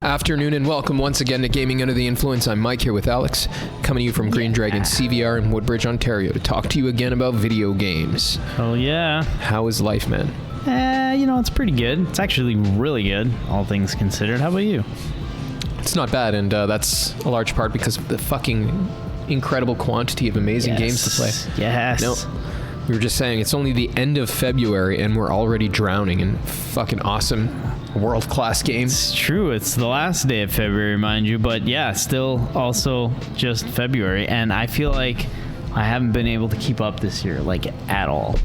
Afternoon and welcome once again to Gaming Under the Influence. I'm Mike here with Alex, coming to you from GreenDragonCVR in Woodbridge, Ontario, to talk to you again about video games. Oh yeah. How is life, man? It's pretty good. It's actually really good, all things considered. How about you? It's not bad, and that's a large part because of the fucking incredible quantity of amazing games to play. Yes. No, we were just saying, it's only the end of February and we're already drowning in fucking awesome world-class games. It's true. It's the last day of February, mind you, but yeah, still also just February, and I feel like I haven't been able to keep up this year, like, at all.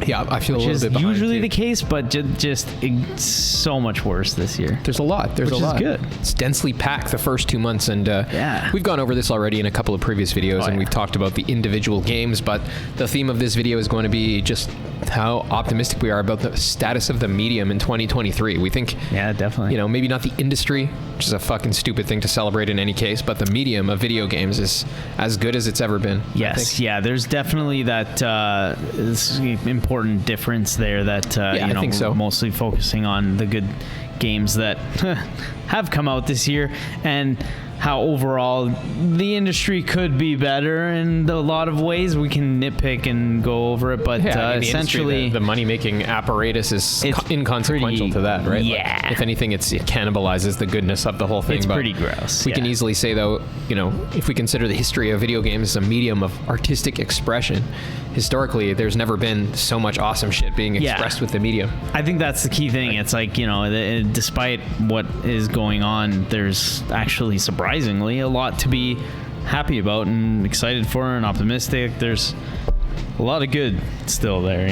Yeah, I feel Which a little bit behind, usually too. the case, but just it's so much worse this year. There's a lot. Which is good. It's densely packed the first 2 months, and Yeah. we've gone over this already in a couple of previous videos, and we've talked about the individual games, but the theme of this video is going to be just how optimistic we are about the status of the medium in 2023. We think, Yeah, definitely. maybe not the industry, which is a fucking stupid thing to celebrate in any case, but the medium of video games is as good as it's ever been. Yes, yeah, there's definitely that this important difference there that, I think so. we're mostly focusing on the good games that have come out this year and how overall the industry could be better in a lot of ways. We can nitpick and go over it, but The essentially industry, the money-making apparatus is inconsequential to that, right? Yeah. Like, if anything, it cannibalizes the goodness of the whole thing. It's but pretty gross. We can easily say, though, if we consider the history of video games as a medium of artistic expression, historically, there's never been so much awesome shit being expressed with the medium. I think that's the key thing. It's like, despite what is going on, there's actually surprisingly a lot to be happy about and excited for and optimistic. There's a lot of good still there,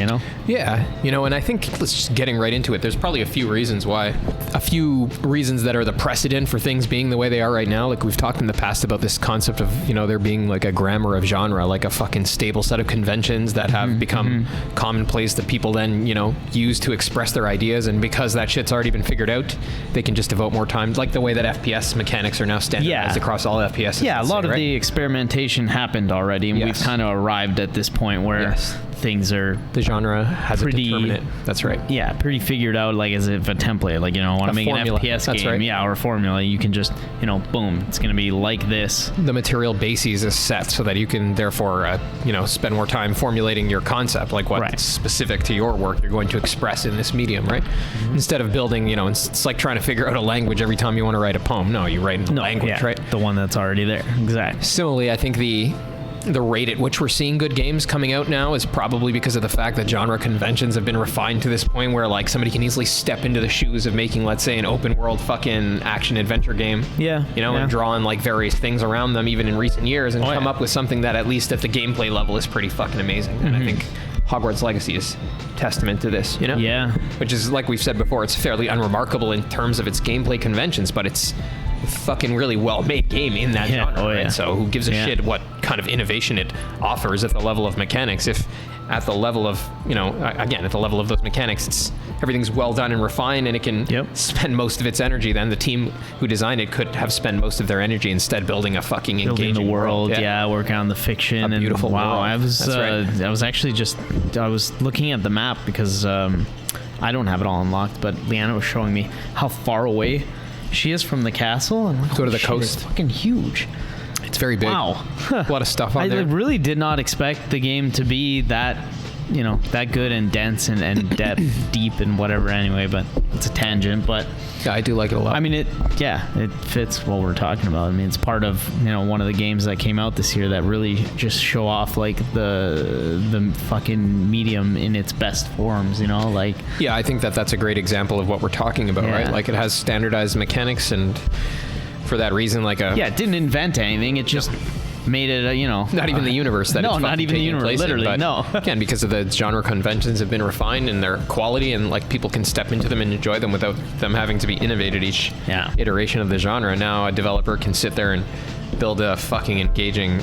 Yeah, and I think let's just getting right into it. There's probably a few reasons that are the precedent for things being the way they are right now. Like we've talked in the past about this concept of, there being like a grammar of genre, like a fucking stable set of conventions that have become commonplace that people then, use to express their ideas. And because that shit's already been figured out, they can just devote more time, like the way that FPS mechanics are now standardized across all FPS. Yeah, a lot of the experimentation happened already, and we've kind of arrived at this point where things are the genre has pretty, a determinate. That's right. Yeah, pretty figured out, like as if a template. Like I want to make formula. an FPS game, right. or a formula. You can just, boom, it's going to be like this. The material basis is set so that you can therefore, spend more time formulating your concept, like what's specific to your work you're going to express in this medium, right? Instead of building, it's like trying to figure out a language every time you want to write a poem. No, you write in language, right? The one that's already there. Exactly. Similarly, I think the rate at which we're seeing good games coming out now is probably because of the fact that genre conventions have been refined to this point where like somebody can easily step into the shoes of making, let's say, an open world fucking action adventure game. And draw on like various things around them even in recent years and come up with something that at least at the gameplay level is pretty fucking amazing. And I think Hogwarts Legacy is testament to this, Yeah. Which is, like we've said before, it's fairly unremarkable in terms of its gameplay conventions, but it's a fucking really well-made game in that genre, right? So who gives a shit what kind of innovation it offers at the level of mechanics? If at the level of, at the level of those mechanics, everything's well done and refined, and it can spend most of its energy. Then the team who designed it could have spent most of their energy instead building a fucking engaging the world. Yeah, working on the fiction. A beautiful world. I was looking at the map because I don't have it all unlocked, but Leanna was showing me how far away she is from the castle, and go to the coast. It's fucking huge. It's very big. Wow. A lot of stuff on there. I really did not expect the game to be that, that good and dense and depth, deep and whatever anyway, but it's a tangent, but yeah, I do like it a lot. I mean, it fits what we're talking about. I mean, it's part of, one of the games that came out this year that really just show off like the fucking medium in its best forms, like. Yeah, I think that's a great example of what we're talking about, right? Like it has standardized mechanics, and for that reason, like it didn't invent anything. It just made it not even the universe that it's not even the universe, literally, again, because of the genre conventions have been refined and their quality, and like people can step into them and enjoy them without them having to be innovated each iteration of the genre. Now a developer can sit there and build a fucking engaging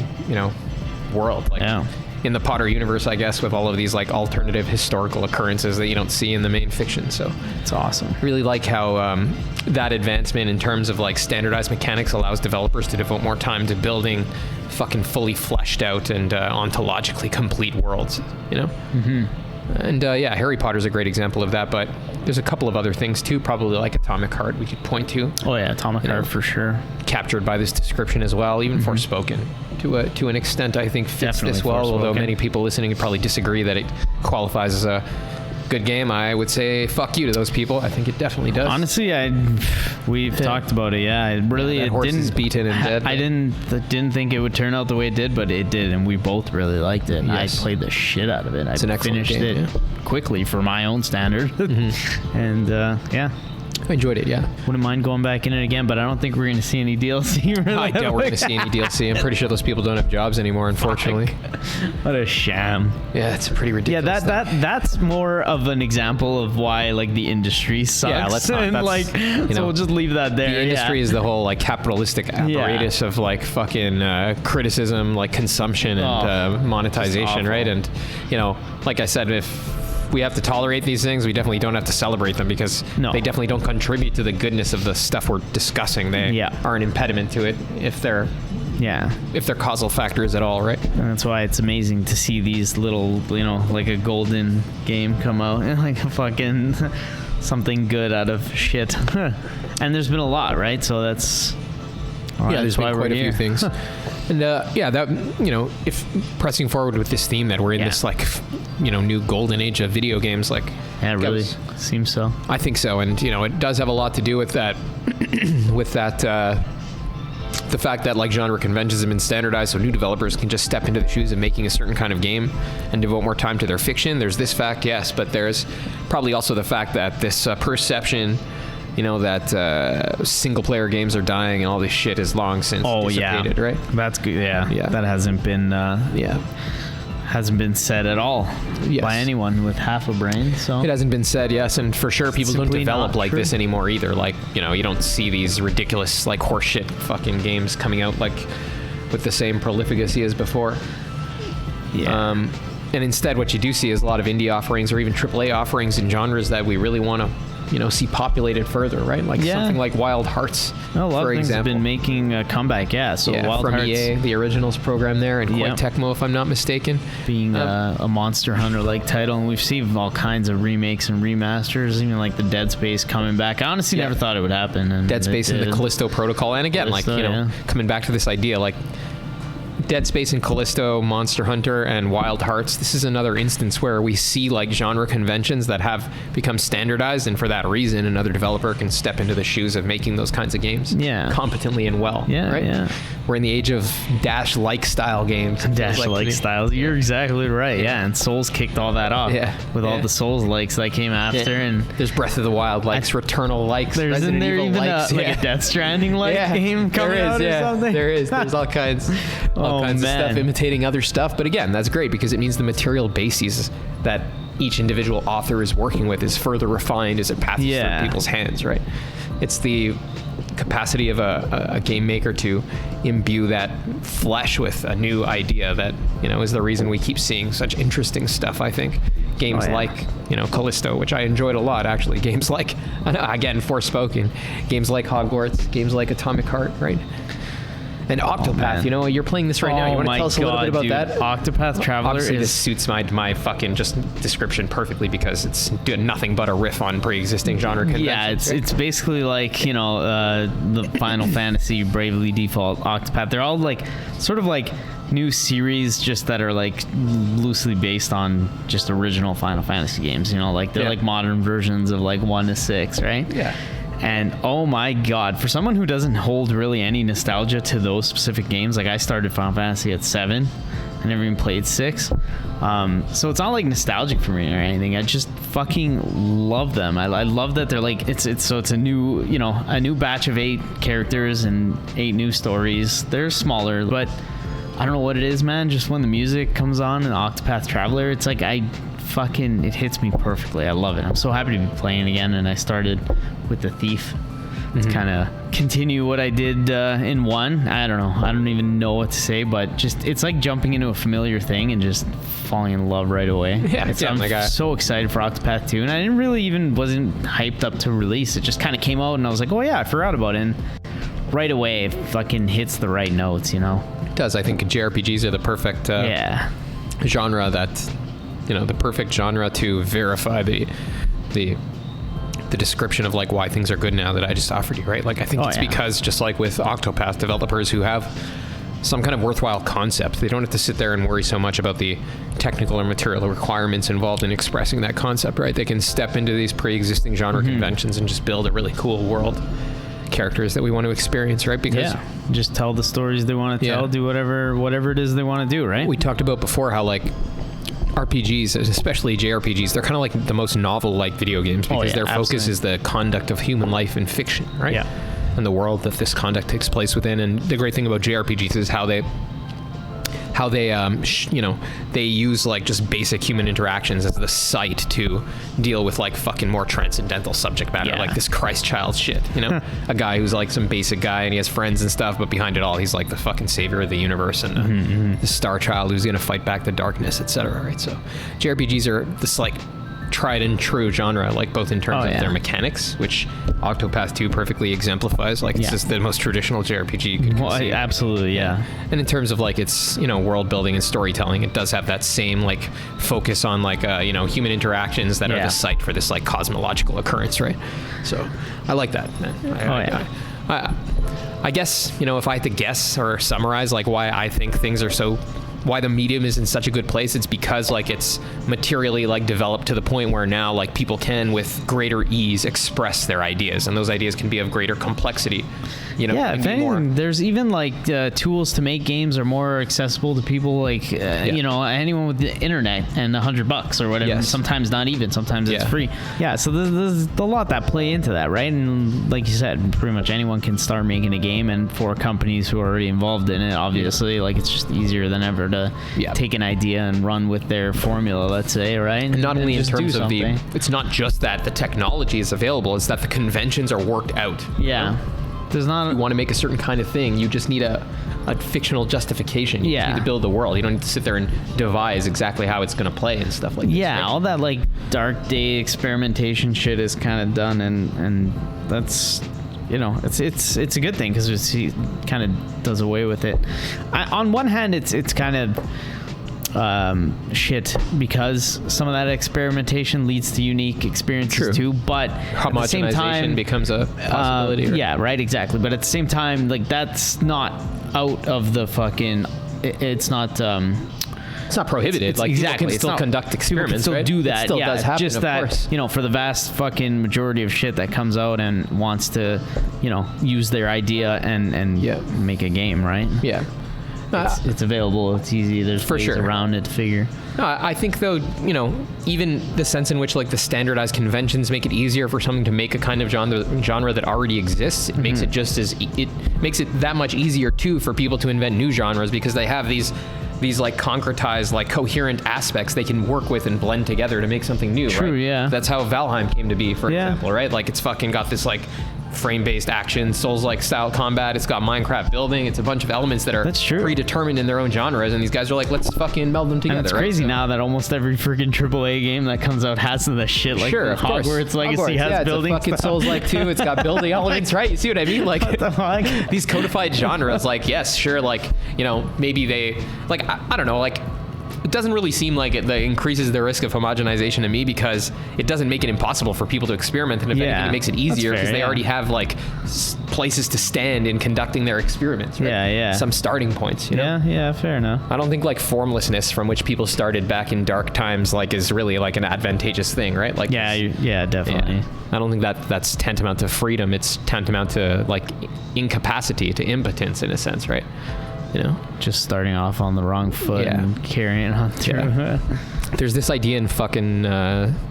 world, like in the Potter universe, I guess, with all of these like alternative historical occurrences that you don't see in the main fiction. So it's awesome. Really like how that advancement in terms of like standardized mechanics allows developers to devote more time to building fucking fully fleshed out and ontologically complete worlds, And Harry Potter's a great example of that, but There's a couple of other things too, probably like Atomic Heart we could point to. Oh yeah, Atomic Heart for sure. Captured by this description as well. Even Forspoken, to an extent, I think fits Definitely this well. Although Forspoken. many people listening would probably disagree that it qualifies as a good game. I would say fuck you to those people. I think it definitely does. Honestly, we've talked about it. Yeah, it really that horse didn't is beaten and dead. I didn't think it would turn out the way it did, but it did, and we both really liked it. Yes. I played the shit out of it. It's an I excellent finished game, it quickly for my own standard, and yeah. I enjoyed it. Yeah. Wouldn't mind going back in it again, but I don't think we're going to see any DLC. Really. I doubt we're going to see any DLC. I'm pretty sure those people don't have jobs anymore, unfortunately. What a sham. Yeah, it's pretty ridiculous. Yeah, that's more of an example of why like the industry sucks. Yeah, let's not. And, That's, like, so we'll just leave that there. The industry is the whole like capitalistic apparatus of like fucking criticism, like consumption and monetization, right? And like I said, if we have to tolerate these things, we definitely don't have to celebrate them because they definitely don't contribute to the goodness of the stuff we're discussing. They are an impediment to it if they're causal factors at all, right? And that's why it's amazing to see these little, like a golden game come out and like a fucking something good out of shit. And there's been a lot, right? So that's there's been quite a few things. And that if pressing forward with this theme that we're in this like new golden age of video games, like it really seems so. I think so, and it does have a lot to do with that the fact that like genre conventions have been standardized, so new developers can just step into the shoes of making a certain kind of game and devote more time to their fiction. There's this fact, yes, but there's probably also the fact that this perception that single-player games are dying and all this shit is long since dissipated, right? That's good. Yeah. That hasn't been hasn't been said at all by anyone with half a brain. So it hasn't been said, yes, and for sure people don't develop like true. this anymore either. Like you don't see these ridiculous like horseshit fucking games coming out like with the same prolificacy as before. Yeah. And instead, what you do see is a lot of indie offerings or even AAA offerings in genres that we really want to see populated further, right? Like something like Wild Hearts, a lot for of things example. have been making a comeback, So Wild from Hearts, EA, the originals program there, and Koei Tecmo, if I'm not mistaken. Being a Monster Hunter-like title, and we've seen all kinds of remakes and remasters, even like the Dead Space coming back. I honestly never thought it would happen. And Dead Space and the Callisto Protocol, and again, coming back to this idea, like Dead Space and Callisto, Monster Hunter, and Wild Hearts. This is another instance where we see like genre conventions that have become standardized, and for that reason, another developer can step into the shoes of making those kinds of games competently and well. Right? We're in the age of Dash-like style games. Dash-like styles. You're exactly right. Yeah, and Souls kicked all that off. With all the Souls-likes that came after, and there's Breath of the Wild likes, Returnal likes, there's Resident there Evil even likes, like a Death Stranding-like game coming out or something. There is. There's all kinds. All kinds of stuff imitating other stuff, but again, that's great because it means the material bases that each individual author is working with is further refined as it passes through people's hands, right? It's the capacity of a game maker to imbue that flesh with a new idea that is the reason we keep seeing such interesting stuff. I think games like Callisto, which I enjoyed a lot actually, games like again Forspoken, games like Hogwarts, games like Atomic Heart, right? And Octopath, you're playing this right now. You want to tell us a little bit about that? Octopath Traveler Obviously, this suits my fucking just description perfectly because it's doing nothing but a riff on pre-existing genre conventions. Yeah, it's basically like the Final Fantasy, Bravely Default, Octopath. They're all like sort of like new series just that are like loosely based on just original Final Fantasy games. Like they're like modern versions of like 1 to 6, right? Yeah. And oh my god, for someone who doesn't hold really any nostalgia to those specific games, like I started Final Fantasy at 7, I never even played 6, so it's not like nostalgic for me or anything. I just fucking love them. I love that they're like it's a new a new batch of 8 characters and 8 new stories. They're smaller, but I don't know what it is, man. Just when the music comes on in Octopath Traveler, it's like it hits me perfectly. I love it. I'm so happy to be playing again, and I started with the Thief to kind of continue what I did in 1. I don't know. I don't even know what to say, but just it's like jumping into a familiar thing and just falling in love right away. I'm so excited for Octopath 2, and I wasn't hyped up to release. It just kind of came out, and I was like, oh yeah, I forgot about it. And right away, it fucking hits the right notes, It does. I think JRPGs are the perfect genre that the perfect genre to verify the the description of like why things are good now that I just offered you, right? Like I think it's because just like with Octopath developers who have some kind of worthwhile concept, they don't have to sit there and worry so much about the technical or material requirements involved in expressing that concept, right? They can step into these pre-existing genre conventions and just build a really cool world, characters that we want to experience, right? Because just tell the stories they want to tell, do whatever it is they want to do, right? We talked about before how like RPGs, especially JRPGs, they're kind of like the most novel-like video games because their focus is the conduct of human life in fiction, right? Yeah. And the world that this conduct takes place within. And the great thing about JRPGs is how they they use like just basic human interactions as the site to deal with like fucking more transcendental subject matter, like this Christ child shit, you know? A guy who's like some basic guy and he has friends and stuff, but behind it all, he's like the fucking savior of the universe and the star child who's gonna fight back the darkness, etc. Right? So JRPGs are this like tried and true genre, like both in terms of their mechanics, which Octopath 2 perfectly exemplifies. Like it's just the most traditional JRPG you could conceive. Absolutely, yeah. And in terms of like its, world building and storytelling, it does have that same like focus on like human interactions that are the site for this like cosmological occurrence, right? So I like that, man. I guess, if I had to guess or summarize like why I think things are why the medium is in such a good place, it's because like it's materially like developed to the point where now like people can with greater ease express their ideas, and those ideas can be of greater complexity. If anything, there's even like tools to make games are more accessible to people, like anyone with the internet and $100 or whatever. Yes. Sometimes not even, sometimes it's free. So there's a lot that play into that, right? And like you said, pretty much anyone can start making a game, and for companies who are already involved in it, obviously, like it's just easier than ever to take an idea and run with their formula, let's say, right? And not only in terms of it's not just that the technology is available, it's that the conventions are worked out. There's not. You want to make a certain kind of thing, you just need a fictional justification. You just need to build the world. You don't need to sit there and devise exactly how it's going to play and stuff like that. Yeah, all that like dark day experimentation shit is kind of done, and that's it's a good thing because it kind of does away with it. On one hand, it's kind of shit because some of that experimentation leads to unique experiences too, but at the same time becomes a possibility. Right, exactly. But at the same time, like that's not out of the fucking. It's not prohibited. It's like exactly, you can still conduct experiments. People can still do that. It still does happen, just that, of course. For the vast fucking majority of shit that comes out and wants to, use their idea and make a game, right? Yeah. It's available. It's easy. There's ways around it to figure. I think though, even the sense in which like the standardized conventions make it easier for something to make a kind of genre that already exists, it makes it it makes it that much easier too for people to invent new genres because they have these like concretized, like coherent aspects they can work with and blend together to make something new. True, right? yeah. That's how Valheim came to be, for example, right? Like it's fucking got this like frame-based action, Souls-like style combat. It's got Minecraft building. It's a bunch of elements that are predetermined in their own genres, and these guys are like, let's fucking meld them together. And it's crazy now that almost every freaking AAA game that comes out has the shit like Hogwarts Legacy has building. It's a fucking Souls-like too. It's got building elements, right? You see what I mean? Like these codified genres, like yes, sure, like maybe they like I don't know, like. It doesn't really seem like it increases the risk of homogenization to me because it doesn't make it impossible for people to experiment, and if anything, it makes it easier because they already have like places to stand in conducting their experiments. Right? Some starting points. Yeah, fair enough. I don't think like formlessness from which people started back in dark times like is really like an advantageous thing, right? Like definitely. Yeah. I don't think that's tantamount to freedom. It's tantamount to like incapacity, to impotence in a sense, right? Just starting off on the wrong foot and carrying it on through. There's this idea in fucking, in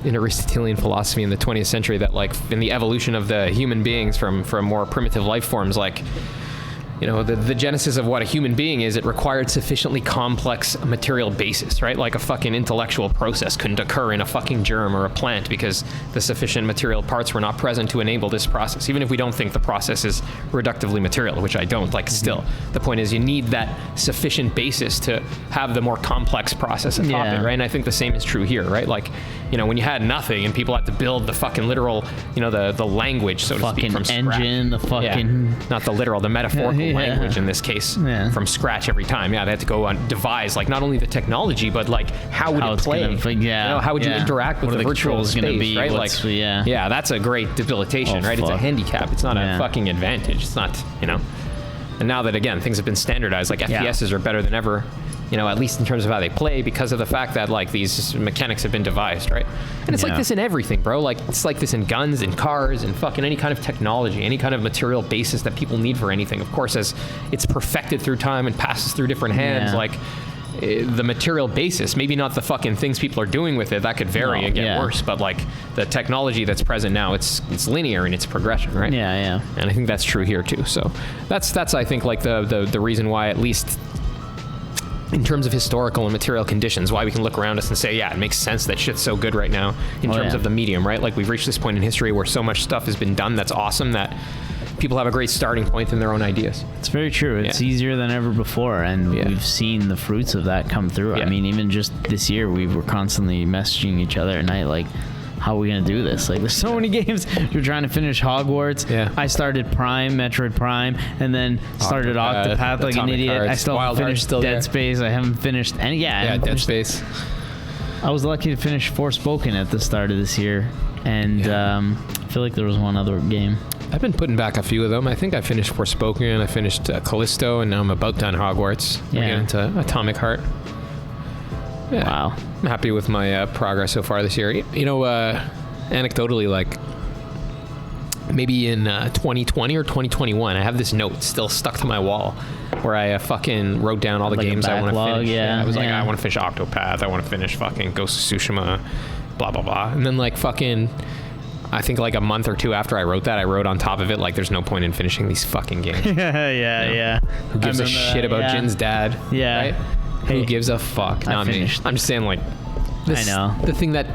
Aristotelian philosophy in the 20th century that like in the evolution of the human beings from more primitive life forms, like the genesis of what a human being is, it required sufficiently complex material basis, right? Like a fucking intellectual process couldn't occur in a fucking germ or a plant because the sufficient material parts were not present to enable this process. Even if we don't think the process is reductively material, which I don't, like still, the point is you need that sufficient basis to have the more complex process atop it, right? And I think the same is true here, right? Like you know, when you had nothing and people had to build the fucking literal, you know, the language, so to speak, fucking from scratch. engine, the fucking Not the literal, the metaphorical language in this case, from scratch every time. Yeah, they had to go and devise like not only the technology, but like how would it play? You know, how would you interact with the virtual space, right? Like, yeah, that's a great debilitation, right? It's a handicap. It's not a fucking advantage. It's not, you know. And now that again things have been standardized, like FPSs are better than ever. You know, at least in terms of how they play, because of the fact that like these mechanics have been devised, right? And it's like this in everything, bro. Like it's like this in guns, in cars, in fucking any kind of technology, any kind of material basis that people need for anything. Of course, as it's perfected through time and passes through different hands, like the material basis, maybe not the fucking things people are doing with it, that could vary and get worse, but like the technology that's present now, it's linear in its progression, right? And I think that's true here too. So that's I think like the reason why, at least in terms of historical and material conditions, why we can look around us and say, yeah, it makes sense that shit's so good right now in terms of the medium, right? Like we've reached this point in history where so much stuff has been done that's awesome that people have a great starting point in their own ideas. It's very true. It's easier than ever before, and we've seen the fruits of that come through. I mean, even just this year, we were constantly messaging each other at night, like, how are we going to do this? Like, there's so many games. You're trying to finish Hogwarts. I started Prime, Metroid Prime, and then started Octopath like an idiot. Hearts. I still haven't finished Dead Space. I haven't finished any. Dead Space. I was lucky to finish Forspoken at the start of this year, and I feel like there was one other game. I've been putting back a few of them. I think I finished Forspoken, I finished Callisto, and now I'm about done Hogwarts. I'm getting into Atomic Heart. Wow. I'm happy with my progress so far this year. You know, anecdotally, like maybe in 2020 or 2021, I have this note still stuck to my wall where I fucking wrote down all the games I want to finish. I was like, I want to finish Octopath. I want to finish fucking Ghost of Tsushima, blah, blah, blah. And then like fucking, I think like a month or two after I wrote that, I wrote on top of it, like, there's no point in finishing these fucking games. You know? Who gives a shit about Jin's dad? Right? Who gives a fuck? Not me. I'm just saying, like, this, I know. The thing that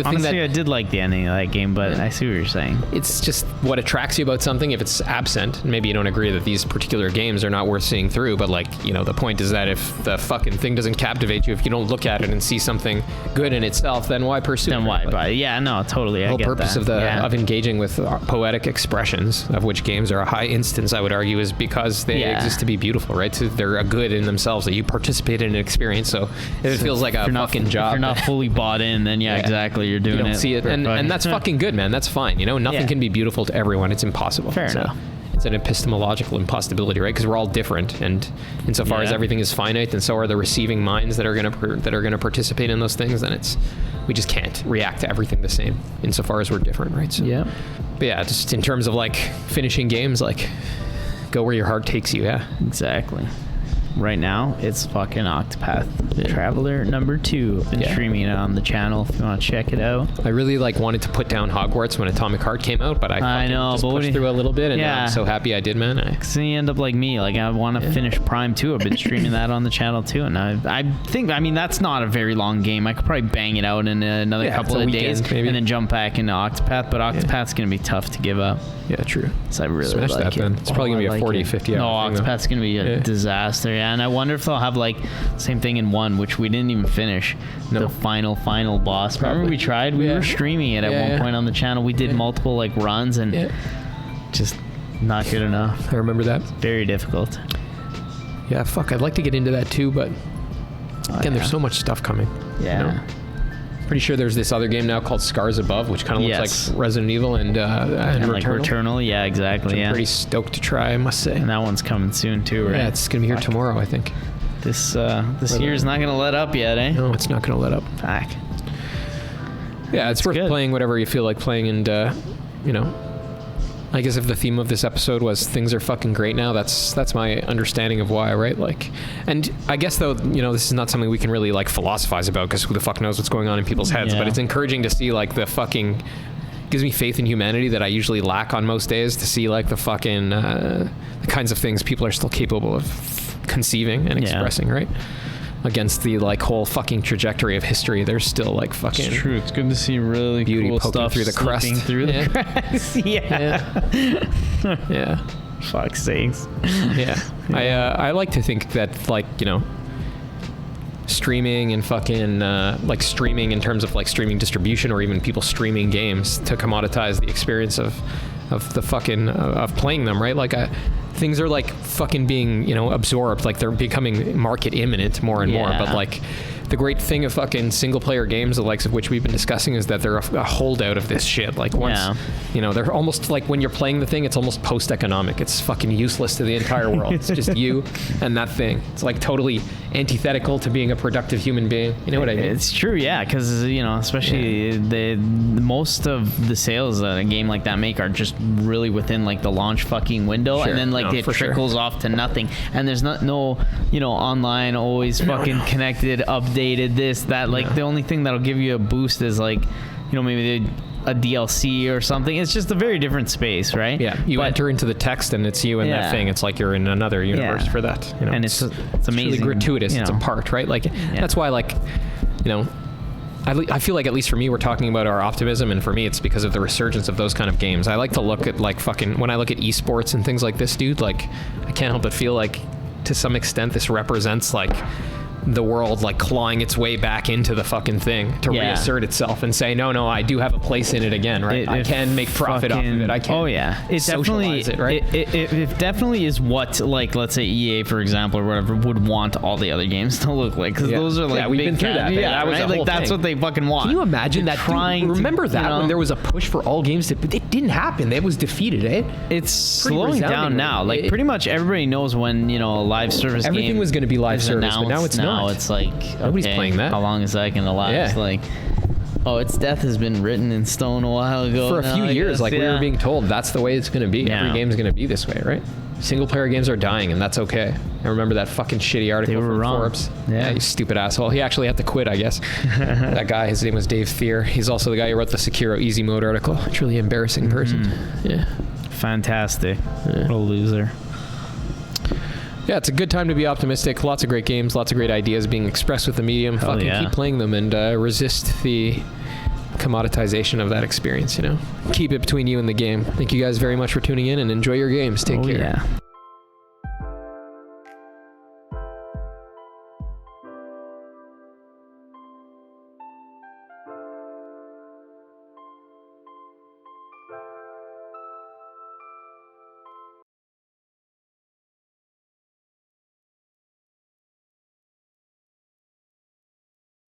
Honestly, I did like the ending of that game, but I see what you're saying. It's just what attracts you about something. If it's absent, maybe you don't agree that these particular games are not worth seeing through, but like, you know, the point is that if the fucking thing doesn't captivate you, if you don't look at it and see something good in itself, then why pursue it? Then why buy it? Yeah, no, totally. The whole purpose of engaging with poetic expressions, of which games are a high instance, I would argue, is because they exist to be beautiful, right? So they're a good in themselves, that you participate in an experience. So if it feels like a fucking job, if you're not fully bought in, then exactly. You're doing you don't see it, and that's fucking good, man. That's fine. You know, nothing can be beautiful to everyone. It's impossible. Fair enough. It's an epistemological impossibility, right? Because we're all different, and insofar as everything is finite, and so are the receiving minds that are gonna participate in those things. Then we just can't react to everything the same, insofar as we're different, right? So, but yeah, just in terms of like finishing games, like go where your heart takes you. Yeah, exactly. Right now, it's fucking Octopath Traveler number 2. Been streaming it on the channel if you want to check it out. I really wanted to put down Hogwarts when Atomic Heart came out, but I just pushed through a little bit, and I'm so happy I did, man. So you end up like me. Like, I want to finish Prime 2. I've been streaming that on the channel too, and I think, I mean, that's not a very long game. I could probably bang it out in another couple of days, maybe, and then jump back into Octopath, but Octopath's going to be tough to give up. Yeah, true. So I really Smash like that, it. Then. It's probably going to be a 40, 50 hour thing. No, Octopath's going to be a disaster, and I wonder if they'll have like same thing in 1, which we didn't even finish. The final boss. Probably. Remember we tried? We were streaming it at one point on the channel. We did multiple like runs, and just not good enough. I remember that. Very difficult. Yeah, fuck. I'd like to get into that too, but again, there's so much stuff coming. Yeah. You know? Pretty sure there's this other game now called Scars Above, which kind of looks like Resident Evil and like Returnal. Yeah, exactly. I'm pretty stoked to try, I must say. And that one's coming soon too, right? Yeah, it's gonna be here tomorrow, I think. This year's not gonna let up yet, eh? No, it's not gonna let up. Fuck. Yeah, it's worth playing whatever you feel like playing, and you know, I guess if the theme of this episode was things are fucking great now, that's my understanding of why, right? Like, and I guess though, you know, this is not something we can really like philosophize about, because who the fuck knows what's going on in people's heads, but it's encouraging to see like the fucking, gives me faith in humanity that I usually lack on most days, to see like the fucking, the kinds of things people are still capable of conceiving and expressing, right? Against the like whole fucking trajectory of history, there's still like fucking. It's true. It's good to see really beauty cool poking stuff through the crust. Through the cracks. Yeah. Fuck's sakes. Yeah. I like to think that, like, you know, streaming and fucking like streaming in terms of like streaming distribution, or even people streaming games to commoditize the experience of the fucking of playing them, right? Like things are like fucking being, you know, absorbed, like they're becoming market imminent more and more. But like the great thing of fucking single player games, the likes of which we've been discussing, is that they're a holdout of this shit. Like once, you know, they're almost like when you're playing the thing, it's almost post-economic. It's fucking useless to the entire world. It's just you and that thing. It's like totally antithetical to being a productive human being. You know what I mean? It's true, yeah, because, you know, especially the most of the sales that a game like that make are just really within like the launch fucking window, and then like it trickles off to nothing, and there's no you know, online, always fucking connected, updated, this, that, like the only thing that'll give you a boost is like, you know, maybe a DLC or something. It's just a very different space, right? Yeah, you enter into the text and it's you and that thing. It's like you're in another universe for that, you know. And it's amazing. Really gratuitous. You know. It's a part, right? Like that's why, like, you know, I feel like, at least for me, we're talking about our optimism, and for me it's because of the resurgence of those kind of games. I like to look at like fucking, when I look at esports and things like this, dude, like I can't help but feel like to some extent this represents like the world like clawing its way back into the fucking thing to reassert itself and say, no, I do have a place in it again, right? I can make profit off of it. I can it socialize definitely, it, right? It definitely is what, like, let's say EA, for example, or whatever, would want all the other games to look like, because those are like we've big been through that. Yeah, that was right? like that's what they fucking want. Can you imagine that? Dude, remember that, you know, when there was a push for all games to, but it didn't happen. It was defeated, eh? It's slowing down now. Like pretty much everybody knows when, you know, a live service everything game was going to be live service, but now it's not. Now it's like, nobody's playing that. How long is that going to last? Like, its death has been written in stone a while ago. For a few years, like we were being told, that's the way it's going to be. Every game's going to be this way, right? Single player games are dying, and that's okay. I remember that fucking shitty article from Forbes. Yeah, you stupid asshole. He actually had to quit, I guess. That guy, his name was Dave Thier. He's also the guy who wrote the Sekiro Easy Mode article. Truly embarrassing person. Yeah. Fantastic. What a loser. Yeah, it's a good time to be optimistic. Lots of great games, lots of great ideas being expressed with the medium. Keep playing them and resist the commoditization of that experience, you know. Keep it between you and the game. Thank you guys very much for tuning in, and enjoy your games. Take care. Yeah.